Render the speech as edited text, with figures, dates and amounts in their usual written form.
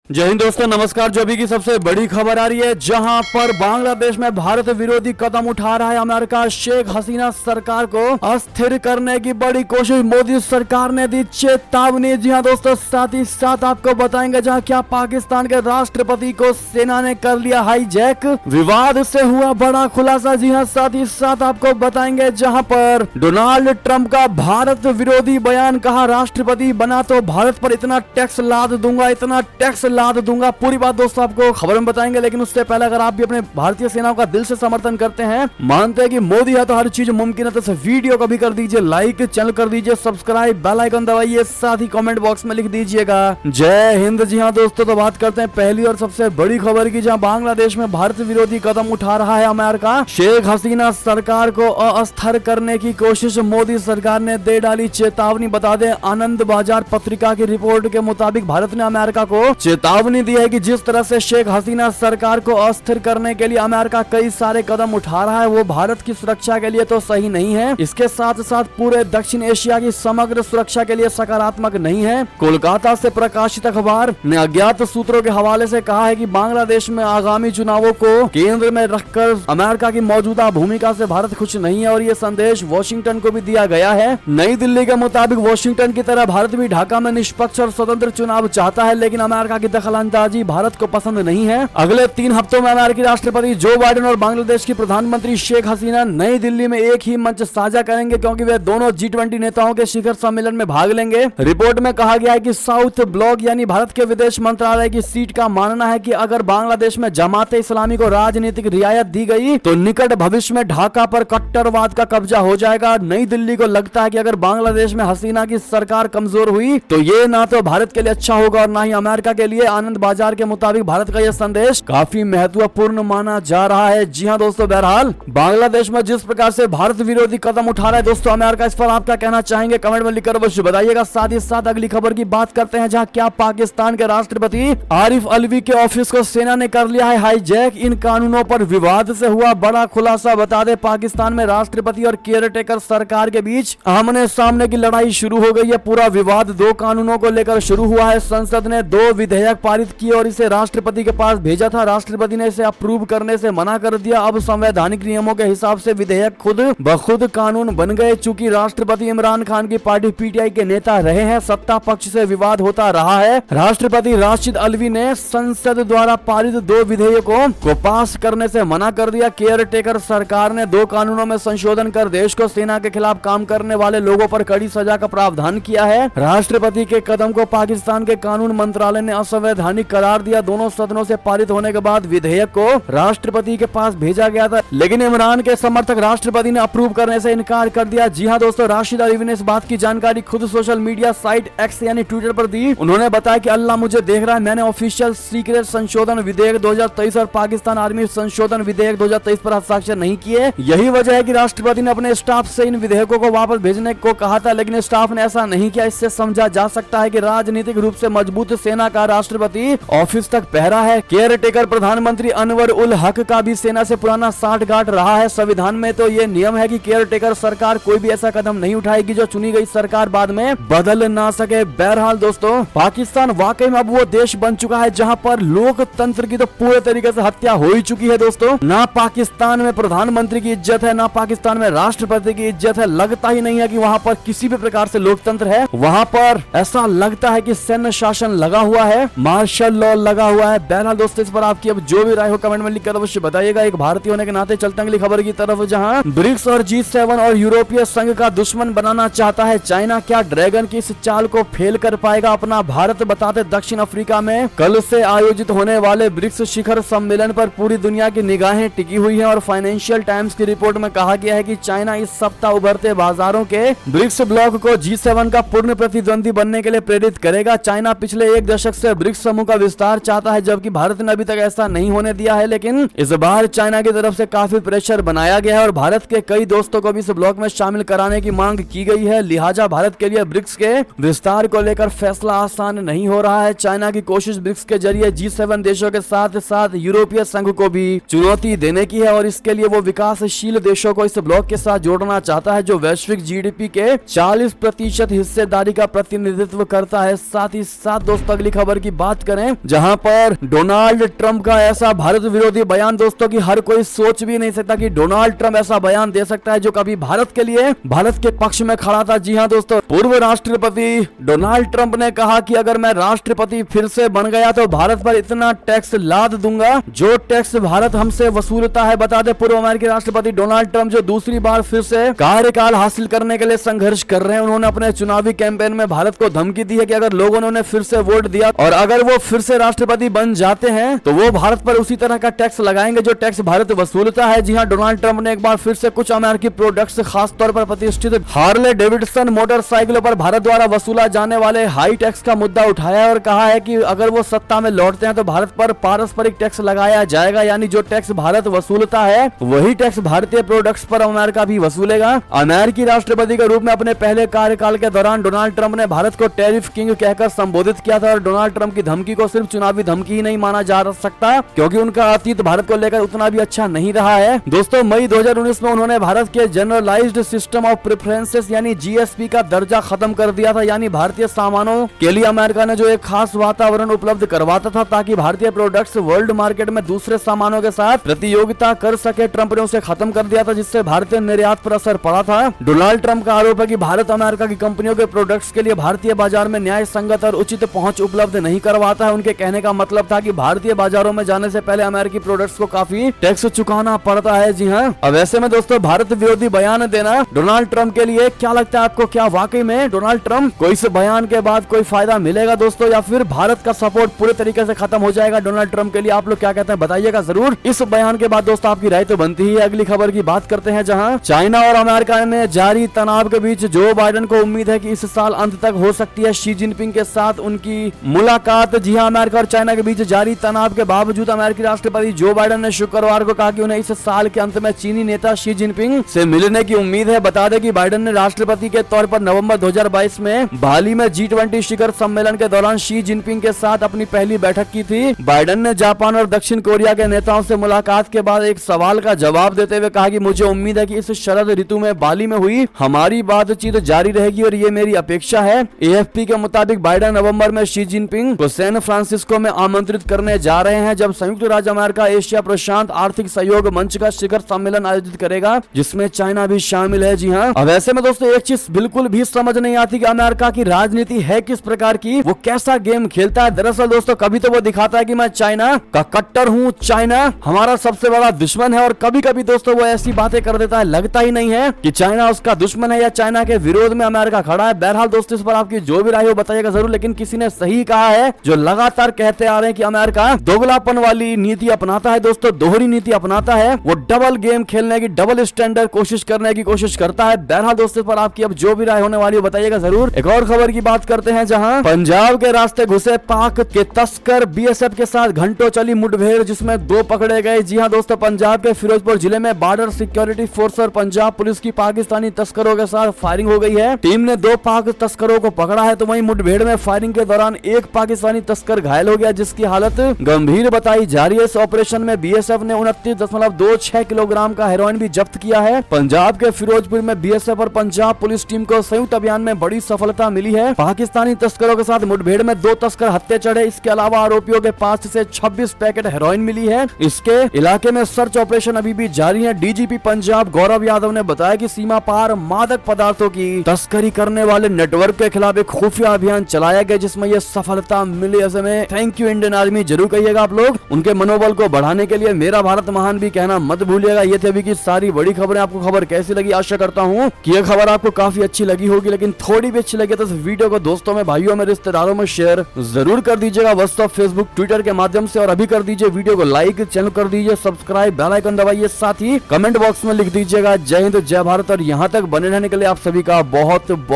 जय हिंद दोस्तों, नमस्कार। जो अभी की सबसे बड़ी खबर आ रही है, जहां पर बांग्लादेश में भारत विरोधी कदम उठा रहा है अमेरिका। शेख हसीना सरकार को अस्थिर करने की बड़ी कोशिश, मोदी सरकार ने दी चेतावनी। जी हां दोस्तों, साथ ही साथ आपको बताएंगे जहां क्या पाकिस्तान के राष्ट्रपति को सेना ने कर लिया हाईजैक, विवाद से हुआ बड़ा खुलासा। जी हां, साथ ही साथ आपको बताएंगे जहां पर डोनाल्ड ट्रंप का भारत विरोधी बयान, कहा राष्ट्रपति बना तो भारत पर इतना टैक्स लाद दूंगा, इतना टैक्स लाद दूंगा। पूरी बात दोस्तों आपको खबर में बताएंगे, लेकिन उससे पहले अगर आप भी अपने भारतीय सेनाओं का दिल से समर्थन करते हैं, मानते हैं कि मोदी है तो हर चीज मुमकिन है, तो इस वीडियो को भी कर दीजिए लाइक, चैनल कर दीजिए सब्सक्राइब, बेल आइकन दबाइए, साथ ही कमेंट बॉक्स में लिख दीजिएगा जय हिंद। जी हाँ दोस्तों, तो बात करते हैं पहली और सबसे बड़ी खबर की, जहां बांग्लादेश में भारत विरोधी कदम उठा रहा है अमेरिका। शेख हसीना सरकार को अस्थिर करने की कोशिश, मोदी सरकार ने दे डाली चेतावनी। बता दें, आनंद बाजार पत्रिका की रिपोर्ट के मुताबिक भारत ने अमेरिका को चेतावनी दी है कि जिस तरह से शेख हसीना सरकार को अस्थिर करने के लिए अमेरिका कई सारे कदम उठा रहा है, वो भारत की सुरक्षा के लिए तो सही नहीं है, इसके साथ साथ पूरे दक्षिण एशिया की समग्र सुरक्षा के लिए सकारात्मक नहीं है। कोलकाता से प्रकाशित अखबार ने अज्ञात सूत्रों के हवाले से कहा है कि बांग्लादेश में आगामी चुनावों को केंद्र में रखकर अमेरिका की मौजूदा भूमिका से भारत खुश नहीं है, और ये संदेश वॉशिंगटन को भी दिया गया है। नई दिल्ली के मुताबिक वॉशिंगटन की तरह भारत भी ढाका में निष्पक्ष और स्वतंत्र चुनाव चाहता है, लेकिन अमेरिका की दखलंदाजी भारत को पसंद नहीं है। अगले 3 हफ्तों में अमेरिकी राष्ट्रपति जो बाइडेन और बांग्लादेश की प्रधानमंत्री शेख हसीना नई दिल्ली में एक ही मंच साझा करेंगे, क्योंकि वे दोनों G20 नेताओं के शिखर सम्मेलन में भाग लेंगे। रिपोर्ट में कहा गया है कि साउथ ब्लॉक यानी भारत के विदेश मंत्रालय की सीट का मानना है कि अगर बांग्लादेश में जमाते इस्लामी को राजनीतिक रियायत दी गई तो निकट भविष्य में ढाका पर कट्टरवाद का कब्जा हो जाएगा। नई दिल्ली को लगता है कि अगर बांग्लादेश में हसीना की सरकार कमजोर हुई तो ये ना तो भारत के लिए अच्छा होगा और ना ही अमेरिका के लिए। आनंद बाजार के मुताबिक भारत का यह संदेश काफी महत्वपूर्ण माना जा रहा है। जी हां दोस्तों, बहरहाल बांग्लादेश में जिस प्रकार से भारत विरोधी कदम उठा रहा है दोस्तों अमेरिका, इस पर आप क्या कहना चाहेंगे कमेंट में लिखकर अवश्य बताइएगा। साथ ही साथ अगली खबर की बात करते हैं, जहां क्या पाकिस्तान के राष्ट्रपति आरिफ अलवी के ऑफिस को सेना ने कर लिया है हाईजैक। इन कानूनों पर विवाद से हुआ बड़ा खुलासा। बता दें, पाकिस्तान में राष्ट्रपति और केयरटेकर सरकार के बीच आमने सामने की लड़ाई शुरू हो गई है। पूरा विवाद 2 कानूनों को लेकर शुरू हुआ है। संसद ने 2 विधेयक पारित किए और इसे राष्ट्रपति के पास भेजा था। राष्ट्रपति ने इसे अप्रूव करने से मना कर दिया। अब संवैधानिक नियमों के हिसाब से विधेयक खुद ब खुद कानून बन गए। चूंकि राष्ट्रपति इमरान खान की पार्टी पीटीआई के नेता रहे हैं, सत्ता पक्ष से विवाद होता रहा है। राष्ट्रपति राशिद अलवी ने संसद द्वारा पारित 2 विधेयकों को पास करने से मना कर दिया। केयरटेकर सरकार ने 2 कानूनों में संशोधन कर देश को सेना के खिलाफ काम करने वाले लोगों पर कड़ी सजा का प्रावधान किया है। राष्ट्रपति के कदम को पाकिस्तान के कानून मंत्रालय ने असंवैधानिक करार दिया। दोनों सदनों से पारित होने के बाद विधेयक को राष्ट्रपति के पास भेजा गया था, लेकिन इमरान के समर्थक राष्ट्रपति ने अप्रूव करने से इनकार कर दिया। जी हां दोस्तों, राशिद अलवी ने इस बात की जानकारी खुद सोशल मीडिया साइट एक्स यानी ट्विटर पर दी। उन्होंने बताया कि अल्लाह मुझे देख रहा है, मैंने ऑफिशियल सीक्रेट संशोधन विधेयक 2023 और पाकिस्तान आर्मी संशोधन विधेयक 2023 पर हस्ताक्षर नहीं किए। यही वजह है कि राष्ट्रपति ने अपने स्टाफ से इन विधेयकों को वापस भेजने को कहा था, लेकिन स्टाफ ने ऐसा नहीं किया। इससे समझा जा सकता है कि राजनीतिक रूप से मजबूत सेना का राष्ट्रपति ऑफिस तक पहरा है। केयरटेकर प्रधानमंत्री अनवर उल हक का भी सेना से पुराना साठगांठ रहा है। संविधान में तो ये नियम है कि केयरटेकर सरकार कोई भी ऐसा कदम नहीं उठाएगी जो चुनी गई सरकार बाद में बदल ना सके। बहरहाल दोस्तों, पाकिस्तान वाकई में अब वो देश बन चुका है जहां पर लोकतंत्र की तो पूरे तरीके से हत्या हो ही चुकी है दोस्तों। ना पाकिस्तान में प्रधानमंत्री की इज्जत है, ना पाकिस्तान में राष्ट्रपति की इज्जत है। लगता ही नहीं है कि वहां पर किसी भी प्रकार से लोकतंत्र है। वहां पर ऐसा लगता है कि सैन्य शासन लगा हुआ है, मार्शल लॉ लगा हुआ है। बहरहाल दोस्तों, इस पर आपकी अब जो भी राय हो कमेंट में लिखकर अवश्य बताइएगा। एक भारतीय होने के नाते चलते हैं अगली खबर की तरफ, जहां ब्रिक्स और G7 और यूरोपीय संघ का दुश्मन बनाना चाहता है चाइना। क्या ड्रैगन की इस चाल को फेल कर पाएगा अपना भारत? बताते दक्षिण अफ्रीका में कल से आयोजित होने वाले ब्रिक्स शिखर सम्मेलन पर पूरी दुनिया की निगाहें टिकी हुई है, और फाइनेंशियल टाइम्स की रिपोर्ट में कहा गया है कि चाइना इस सप्ताह उभरते बाजारों के ब्रिक्स ब्लॉक को G7 का पूर्ण प्रतिद्वंदी बनने के लिए प्रेरित करेगा। चाइना पिछले 1 दशक से ब्रिक्स समूह का विस्तार चाहता है, जबकि भारत ने अभी तक ऐसा नहीं होने दिया है, लेकिन इस बार चाइना की तरफ से काफी प्रेशर बनाया गया है और भारत के कई दोस्तों को भी इस ब्लॉक में शामिल कराने की मांग की गई है। लिहाजा भारत के लिए ब्रिक्स के विस्तार को लेकर फैसला आसान नहीं हो रहा है। चाइना की कोशिश ब्रिक्स के जरिए G7 देशों के साथ साथ यूरोपीय संघ को भी चुनौती देने की है, और इसके लिए वो विकासशील देशों को इस ब्लॉक के साथ जोड़ना चाहता है, जो वैश्विक जीडीपी के 40% हिस्सेदारी का प्रतिनिधित्व करता है। साथ ही साथ दोस्तों, अगली खबर की बात करें, जहां पर डोनाल्ड ट्रंप का ऐसा भारत विरोधी बयान दोस्तों की हर कोई सोच भी नहीं सकता कि डोनाल्ड ट्रंप ऐसा बयान दे सकता है जो कभी भारत के लिए, भारत के पक्ष में खड़ा था। जी हां दोस्तों, पूर्व राष्ट्रपति डोनाल्ड ट्रंप ने कहा कि अगर मैं राष्ट्रपति फिर से बन गया तो भारत पर इतना टैक्स लाद दूंगा जो टैक्स भारत हमसे वसूलता है। बता दे, पूर्व अमेरिकी राष्ट्रपति डोनाल्ड ट्रंप जो दूसरी बार फिर से कार्यकाल हासिल करने के लिए संघर्ष कर रहे हैं, उन्होंने अपने चुनावी कैंपेन में भारत को धमकी दी है कि अगर लोगों ने उन्हें फिर से वोट दिया और अगर वो फिर से राष्ट्रपति बन जाते हैं तो वो भारत पर उसी तरह का टैक्स लगाएंगे जो टैक्स भारत वसूलता है। जी हां, डोनाल्ड ट्रंप ने एक बार फिर से कुछ अमेरिकी प्रोडक्ट्स, खासतौर पर प्रतिष्ठित हार्ले डेविडसन मोटरसाइकिलों पर भारत द्वारा वसूला जाने वाले हाई टैक्स का मुद्दा उठाया और कहा है कि अगर वो सत्ता में लौटते हैं तो भारत पर पारस्परिक टैक्स लगाया जाएगा, यानी जो टैक्स भारत वसूलता है वही टैक्स भारतीय प्रोडक्ट्स पर अमेरिका भी वसूलेगा। अमेरिकी राष्ट्रपति के रूप में अपने पहले कार्यकाल के दौरान डोनाल्ड ट्रंप ने भारत को टैरिफ किंग कहकर संबोधित किया था और डोनाल्ड ट्रंप की धमकी को सिर्फ चुनावी धमकी ही नहीं माना जा सकता, क्योंकि उनका अतीत भारत को लेकर उतना भी अच्छा नहीं रहा है। दोस्तों, मई 2019 में उन्होंने भारत के जनरलाइज्ड सिस्टम ऑफ प्रेफरेंसेस यानी जीएसपी का दर्जा खत्म कर दिया था, यानी भारतीय सामानों के लिए अमेरिका ने जो एक खास वातावरण उपलब्ध करवाता था ताकि भारतीय प्रोडक्ट्स वर्ल्ड मार्केट में दूसरे सामानों के साथ प्रतियोगिता कर सके, ट्रंप ने उसे खत्म कर दिया था, जिससे भारतीय निर्यात पर असर पड़ा था। डोनाल्ड ट्रंप का आरोप है कि भारत अमेरिका की कंपनियों के प्रोडक्ट्स के लिए भारतीय बाजार में न्याय संगत और उचित पहुंच उपलब्ध नहीं करवाता है। उनके कहने का मतलब था कि भारतीय बाजारों में जाने से पहले अमेरिकी प्रोडक्ट्स को काफी टैक्स चुकाना पड़ता है। जी हाँ, अब ऐसे में दोस्तों भारत विरोधी बयान देना डोनाल्ड ट्रंप के लिए क्या लगता है आपको? क्या वाकई में डोनाल्ड ट्रंप को इस बयान के बाद कोई फायदा मिलेगा दोस्तों, या फिर भारत का सपोर्ट पूरे तरीके से खत्म हो जाएगा डोनाल्ड ट्रंप के लिए? आप लोग क्या कहते हैं बताइएगा जरूर। इस बयान के बाद दोस्तों आपकी राय तो बनती ही है। अगली खबर की बात करते हैं, जहां चाइना और अमेरिका में जारी तनाव के बीच जो बाइडेन को उम्मीद है कि इस साल अंत तक हो सकती है शी जिनपिंग के साथ उनकी मुलाकात। जी हां, अमेरिका और चाइना के बीच जारी तनाव के बावजूद अमेरिकी राष्ट्रपति जो बाइडेन ने शुक्रवार को कहा कि उन्हें इस साल के अंत में चीनी नेता शी जिनपिंग से मिलने की उम्मीद है। बता दें कि बाइडेन ने राष्ट्रपति के तौर पर नवंबर 2022 में बाली में G20 शिखर सम्मेलन के दौरान शी जिनपिंग के साथ अपनी पहली बैठक की थी। बाइडेन ने जापान और दक्षिण कोरिया के नेताओं से मुलाकात के बाद एक सवाल का जवाब देते हुए कहा कि मुझे उम्मीद है कि इस शरद ऋतु में बाली में हुई हमारी बातचीत जारी रहेगी और ये मेरी अपेक्षा है। AFP के मुताबिक बाइडेन नवंबर में शी जिनपिंग को सैन फ्रांसिस्को में आमंत्रित करने जा रहे हैं, जब संयुक्त राज्य अमेरिका एशिया प्रशांत आर्थिक सहयोग मंच का शिखर सम्मेलन आयोजित करेगा, जिसमें चाइना भी शामिल है। जी हाँ, अब ऐसे में दोस्तों एक चीज बिल्कुल भी समझ नहीं आती कि अमेरिका की राजनीति है किस प्रकार की, वो कैसा गेम खेलता है। दरअसल दोस्तों कभी तो वो दिखाता है कि मैं चाइना का कट्टर हूँ, चाइना हमारा सबसे बड़ा दुश्मन है, और कभी कभी दोस्तों वो ऐसी बातें कर देता है लगता ही नहीं है कि चाइना उसका दुश्मन है या चाइना के विरोध में अमेरिका खड़ा है। बहरहाल दोस्तों इस पर आपकी जो भी राय हो बताइएगा जरूर, लेकिन किसी ने सही कहा है जो लगातार कहते आ रहे हैं कि अमेरिका दोगलापन वाली नीति अपनाता है दोस्तों, दोहरी नीति अपनाता है, वो डबल गेम खेलने की, डबल स्टैंडर्ड कोशिश करने की कोशिश करता है। बहरहाल दोस्तों इस पर आपकी अब जो भी राय होने वाली हो बताइएगा जरूर। एक और खबर की बात करते हैं, जहां पंजाब के रास्ते घुसे पाक के तस्कर, BSF के साथ घंटों चली मुठभेड़ जिसमें 2 पकड़े गए। जी हां दोस्तों, पंजाब के फिरोजपुर जिले में बॉर्डर सिक्योरिटी फोर्स और पंजाब पुलिस की पाकिस्तानी तस्करों के साथ फायरिंग हो गई है। टीम ने 2 पाक तस्करों को पकड़ा है, तो वहीं मुठभेड़ में फायरिंग के दौरान एक पाकिस्तानी तस्कर घायल हो गया, जिसकी हालत गंभीर बताई जा रही है। इस ऑपरेशन में BSF ने 29.26 किलोग्राम का हेरोइन भी जब्त किया है। पंजाब के फिरोजपुर में BSF और पंजाब पुलिस टीम को संयुक्त अभियान में बड़ी सफलता मिली है। पाकिस्तानी तस्करों के साथ मुठभेड़ में 2 तस्कर हत्या चढ़े। इसके अलावा आरोपियों के पास से 26 पैकेट हेरोइन मिली है। इसके इलाके में सर्च ऑपरेशन अभी भी जारी है। DGP पंजाब गौरव यादव ने बताया कि सीमा पार मादक पदार्थों की तस्करी करने वाले नेटवर्क के खिलाफ एक खुफिया अभियान चलाया गया, जिसमें यह सफलता मिली। ऐसे में थैंक यू इंडियन आर्मी जरूर कहिएगा आप लोग, उनके मनोबल को बढ़ाने के लिए मेरा भारत महान भी कहना मत भूलिएगा। ये थे अभी की सारी बड़ी खबरें। आपको खबर कैसी लगी? आशा करता हूँ कि यह खबर आपको काफी अच्छी लगी होगी, लेकिन थोड़ी भी अच्छी लगी तो इस वीडियो को दोस्तों में, भाइयों में, रिश्तेदारों में शेयर जरूर कर दीजिएगा, व्हाट्सएप, फेसबुक, ट्विटर के माध्यम से। और अभी कर दीजिए वीडियो को लाइक, चैनल कर दीजिए सब्सक्राइब, बेल आइकन दबाइए, साथ ही कमेंट बॉक्स में लिख दीजिएगा जय हिंद, जय भारत। और यहाँ तक बने रहने के लिए आप सभी का बहुत